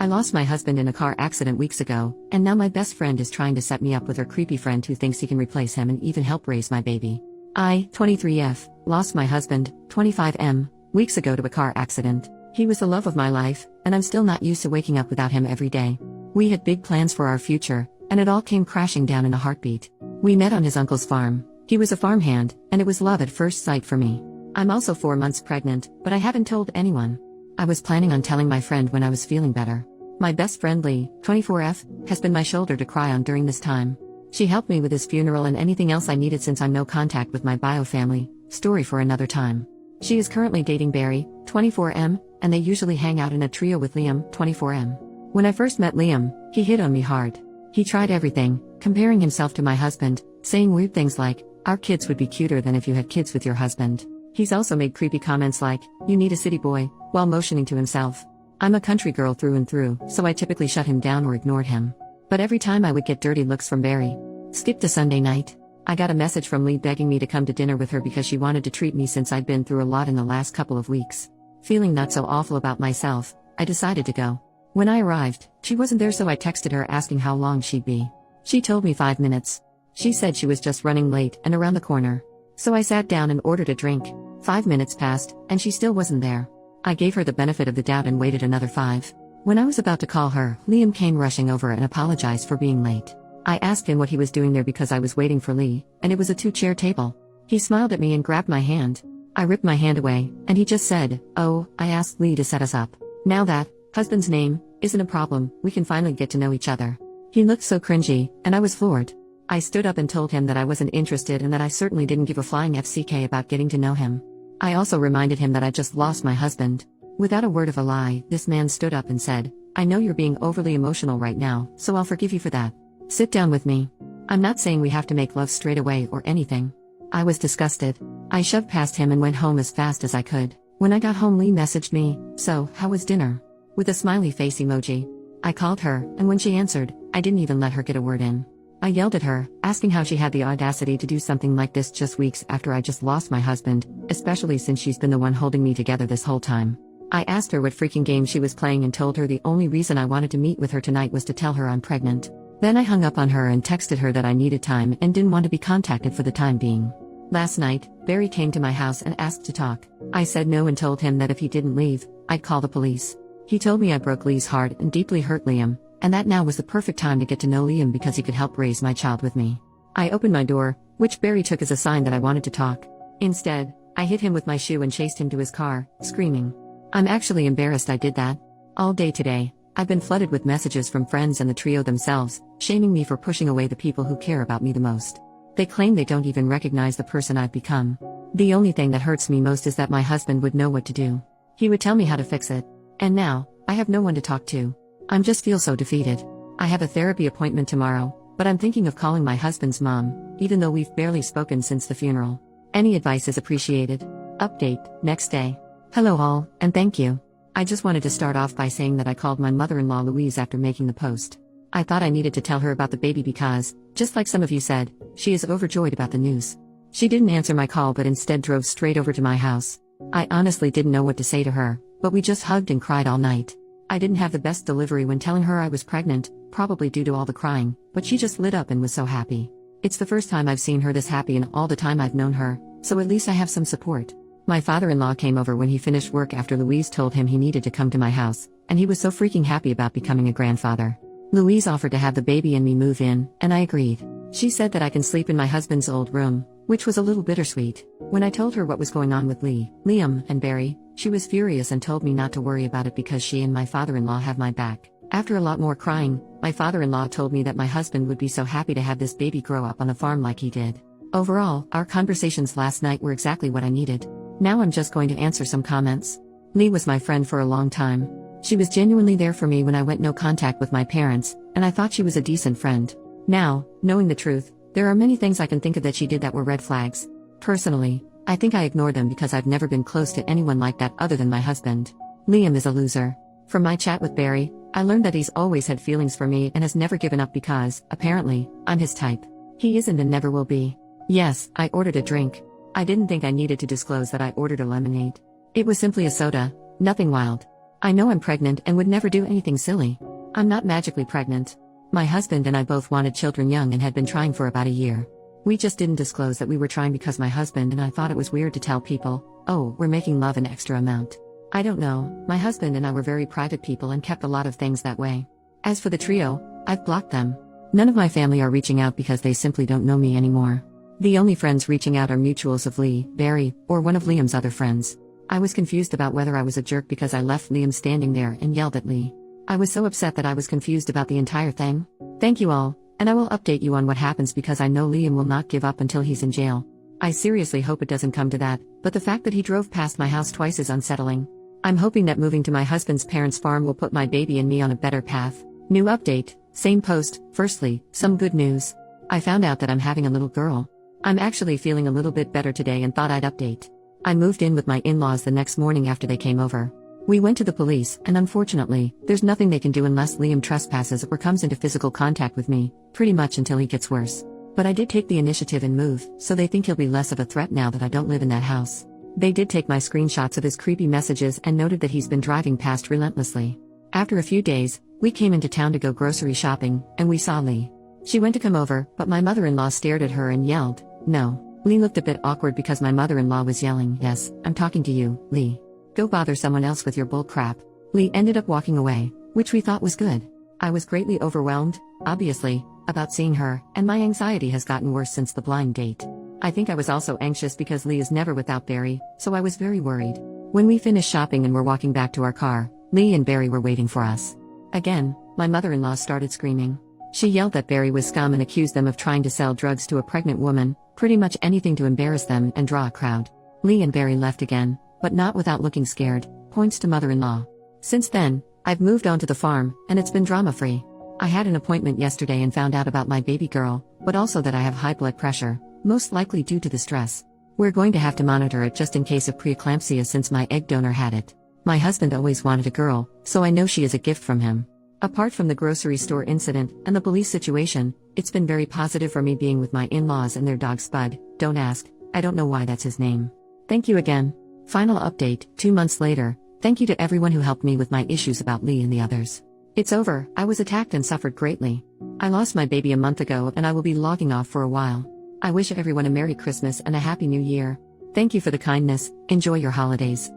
I lost my husband in a car accident weeks ago, and now my best friend is trying to set me up with her creepy friend who thinks he can replace him and even help raise my baby. I, 23F, lost my husband, 25M, weeks ago to a car accident. He was the love of my life, and I'm still not used to waking up without him every day. We had big plans for our future, and it all came crashing down in a heartbeat. We met on his uncle's farm. He was a farmhand, and it was love at first sight for me. I'm also 4 months pregnant, but I haven't told anyone. I was planning on telling my friend when I was feeling better. My best friend Lee, 24F, has been my shoulder to cry on during this time. She helped me with his funeral and anything else I needed since I'm no contact with my bio family. Story for another time. She is currently dating Barry, 24M, and they usually hang out in a trio with Liam, 24M. When I first met Liam, he hit on me hard. He tried everything, comparing himself to my husband, saying weird things like, "Our kids would be cuter than if you had kids with your husband." He's also made creepy comments like, "You need a city boy," while motioning to himself. I'm a country girl through and through, so I typically shut him down or ignored him. But every time I would get dirty looks from Barry. Skip to Sunday night. I got a message from Lee begging me to come to dinner with her because she wanted to treat me since I'd been through a lot in the last couple of weeks. Feeling not so awful about myself, I decided to go. When I arrived, she wasn't there, so I texted her asking how long she'd be. She told me 5 minutes. She said she was just running late and around the corner. So I sat down and ordered a drink. 5 minutes passed, and she still wasn't there. I gave her the benefit of the doubt and waited another 5. When I was about to call her, Liam came rushing over and apologized for being late. I asked him what he was doing there because I was waiting for Lee, and it was a 2-chair table. He smiled at me and grabbed my hand. I ripped my hand away, and he just said, "Oh, I asked Lee to set us up. Now that husband's name isn't a problem, we can finally get to know each other." He looked so cringy, and I was floored. I stood up and told him that I wasn't interested and that I certainly didn't give a flying FCK about getting to know him. I also reminded him that I just lost my husband. Without a word of a lie, this man stood up and said, "I know you're being overly emotional right now, so I'll forgive you for that. Sit down with me. I'm not saying we have to make love straight away or anything." I was disgusted. I shoved past him and went home as fast as I could. When I got home, Lee messaged me, "So, how was dinner?" with a smiley face emoji. I called her, and when she answered, I didn't even let her get a word in. I yelled at her, asking how she had the audacity to do something like this just weeks after I just lost my husband, especially since she's been the one holding me together this whole time. I asked her what freaking game she was playing and told her the only reason I wanted to meet with her tonight was to tell her I'm pregnant. Then I hung up on her and texted her that I needed time and didn't want to be contacted for the time being. Last night, Barry came to my house and asked to talk. I said no and told him that if he didn't leave, I'd call the police. He told me I broke Lee's heart and deeply hurt Liam, and that now was the perfect time to get to know Liam because he could help raise my child with me. I opened my door, which Barry took as a sign that I wanted to talk. Instead, I hit him with my shoe and chased him to his car, screaming. I'm actually embarrassed I did that. All day today, I've been flooded with messages from friends and the trio themselves, shaming me for pushing away the people who care about me the most. They claim they don't even recognize the person I've become. The only thing that hurts me most is that my husband would know what to do. He would tell me how to fix it. And now, I have no one to talk to. I just feel so defeated. I have a therapy appointment tomorrow, but I'm thinking of calling my husband's mom, even though we've barely spoken since the funeral. Any advice is appreciated. Update, next day. Hello all, and thank you. I just wanted to start off by saying that I called my mother-in-law Louise after making the post. I thought I needed to tell her about the baby because, just like some of you said, she is overjoyed about the news. She didn't answer my call but instead drove straight over to my house. I honestly didn't know what to say to her, but we just hugged and cried all night. I didn't have the best delivery when telling her I was pregnant, probably due to all the crying, but she just lit up and was so happy. It's the first time I've seen her this happy in all the time I've known her, so at least I have some support. My father-in-law came over when he finished work after Louise told him he needed to come to my house, and he was so freaking happy about becoming a grandfather. Louise offered to have the baby and me move in, and I agreed. She said that I can sleep in my husband's old room, which was a little bittersweet. When I told her what was going on with Lee, Liam, and Barry, she was furious and told me not to worry about it because she and my father-in-law have my back. After a lot more crying, my father-in-law told me that my husband would be so happy to have this baby grow up on a farm like he did. Overall, our conversations last night were exactly what I needed. Now I'm just going to answer some comments. Lee was my friend for a long time. She was genuinely there for me when I went no contact with my parents, and I thought she was a decent friend. Now, knowing the truth, there are many things I can think of that she did that were red flags. Personally, I think I ignored them because I've never been close to anyone like that other than my husband. Liam is a loser. From my chat with Barry, I learned that he's always had feelings for me and has never given up because, apparently, I'm his type. He isn't and never will be. Yes, I ordered a drink. I didn't think I needed to disclose that I ordered a lemonade. It was simply a soda, nothing wild. I know I'm pregnant and would never do anything silly. I'm not magically pregnant. My husband and I both wanted children young and had been trying for about a year. We just didn't disclose that we were trying because my husband and I thought it was weird to tell people, oh, we're making love an extra amount. I don't know, my husband and I were very private people and kept a lot of things that way. As for the trio, I've blocked them. None of my family are reaching out because they simply don't know me anymore. The only friends reaching out are mutuals of Lee, Barry, or one of Liam's other friends. I was confused about whether I was a jerk because I left Liam standing there and yelled at Lee. I was so upset that I was confused about the entire thing. Thank you all, and I will update you on what happens because I know Liam will not give up until he's in jail. I seriously hope it doesn't come to that, but the fact that he drove past my house twice is unsettling. I'm hoping that moving to my husband's parents' farm will put my baby and me on a better path. New update, same post. Firstly, some good news. I found out that I'm having a little girl. I'm actually feeling a little bit better today and thought I'd update. I moved in with my in-laws the next morning after they came over. We went to the police, and unfortunately, there's nothing they can do unless Liam trespasses or comes into physical contact with me, pretty much until he gets worse. But I did take the initiative and move, so they think he'll be less of a threat now that I don't live in that house. They did take my screenshots of his creepy messages and noted that he's been driving past relentlessly. After a few days, we came into town to go grocery shopping, and we saw Lee. She went to come over, but my mother-in-law stared at her and yelled, "No." Lee looked a bit awkward because my mother-in-law was yelling, "Yes, I'm talking to you, Lee. Go bother someone else with your bull crap." Lee ended up walking away, which we thought was good. I was greatly overwhelmed, obviously, about seeing her, and my anxiety has gotten worse since the blind date. I think I was also anxious because Lee is never without Barry, so I was very worried. When we finished shopping and were walking back to our car, Lee and Barry were waiting for us. Again, my mother-in-law started screaming. She yelled that Barry was scum and accused them of trying to sell drugs to a pregnant woman, pretty much anything to embarrass them and draw a crowd. Lee and Barry left again, but not without looking scared, points to mother-in-law. Since then, I've moved on to the farm, and it's been drama-free. I had an appointment yesterday and found out about my baby girl, but also that I have high blood pressure, most likely due to the stress. We're going to have to monitor it just in case of preeclampsia since my egg donor had it. My husband always wanted a girl, so I know she is a gift from him. Apart from the grocery store incident and the police situation, it's been very positive for me being with my in-laws and their dog Spud. Don't ask, I don't know why that's his name. Thank you again. Final update, 2 months later, thank you to everyone who helped me with my issues about Lee and the others. It's over, I was attacked and suffered greatly. I lost my baby a month ago and I will be logging off for a while. I wish everyone a Merry Christmas and a Happy New Year. Thank you for the kindness, enjoy your holidays.